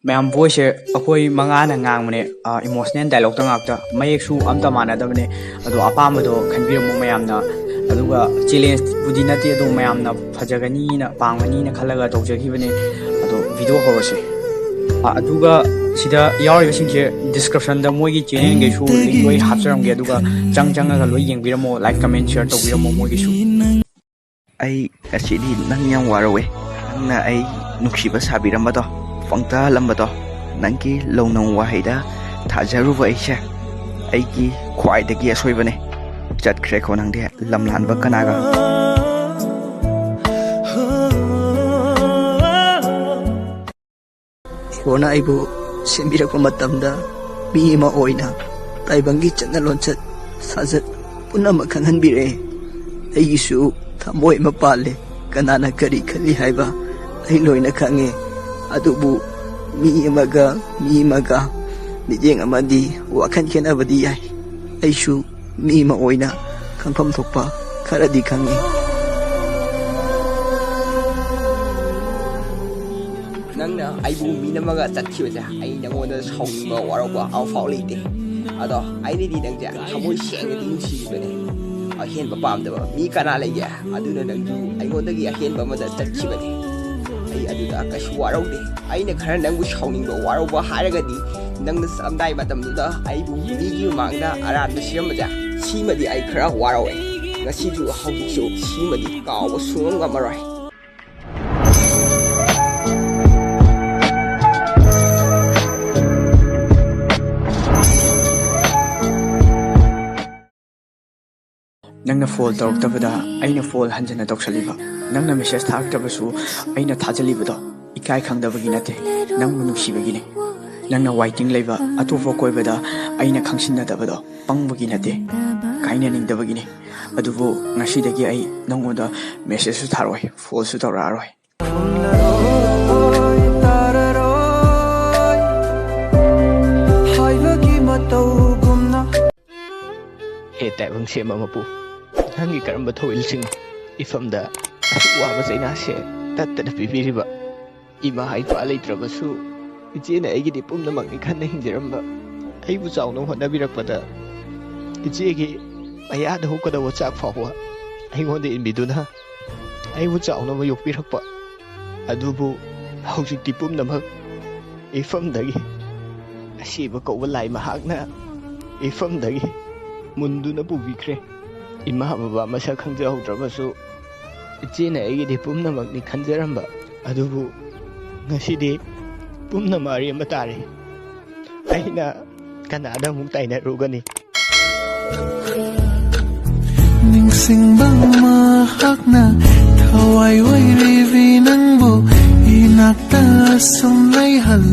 mayam voice eikhoi manga na ngang mane emotional dialogue ta ngakta mayek su amta manadabne ado apamado khanbirmu mayamna aduga challenge budi nati ado mayamna phajagani na pangani na khalaga tawjagibane ado video horose aduga sida yawri singje description da mogi channel ge su link loi hapcharam ge aduga chang ga loi yengbiramo like comment share tawbiramo mogi su ai asidi nang yang warawe na ai nungcba sabiramado fangta lambado nangki longnong wahaida thajaruba aisha aigi khwaidagi asoibane chatkhre ko nangde lamlanba kanaga Kona aibu sembirakpa matamda mi ma oina taibangi chatna lonchat sajat punama khanghanbire aigisu thamoi ma pale kanana kari khali haiba ai loina khange adubu mi maga mijeng amadi wakhan khenabadi yai aisu mi ma oina khangpham thokpa kharadi khange nangna aibu minamaga chatkhibja ai nangoda saungba warauba awfau leite ado aini di nangja thamoi sengna di nusibane ahen ba pamdaba mi kana leya aduna nangju aigodagi ahen ba mada chatkhibane ai aduda kasu waraude aina khara nangbu sauningba warauba haragadi nangna samdai matamduda aibu migi mangda aranba siramja simadi ai khara warawe ngasiju hawjiksu simadi kawa sunga marai nangna fall tawtabada aina fall hanjana tawsaliba nangna message thaktabasu aina thajaliba ikai khangdabagi nate nangmu nusibagine nangna waiting leiba atofa koibada aina khangsinnadabado pangbagi nate kaina ningdabagine adubu ngasidagi ai nangoda message su tharoi fall su tawraroi he taibang sema mapu hangi karamba thoil sing ifamda waba zaina se tatta pibiriba ima hai pa leitrabasu ijena aigi di pumna magni khanna hingjiramba aibu chawno honabirakpada ijegi ayada hokada wachak fawa aingonde inbiduna aibu chawno ma yokpirakpa adubu hojik di pumna mag ifamdagi asiba kawba lai mahakna ifamdagi munduna pubikre ima baba masa khangjahudrabasu ijena aigi pumnamakni khanjaramba adubu ngasidi pumna mari amatare aina kanada mung taina rugani ningsingbang mahakna thawai wai rivi nangbu inakta sumlai hal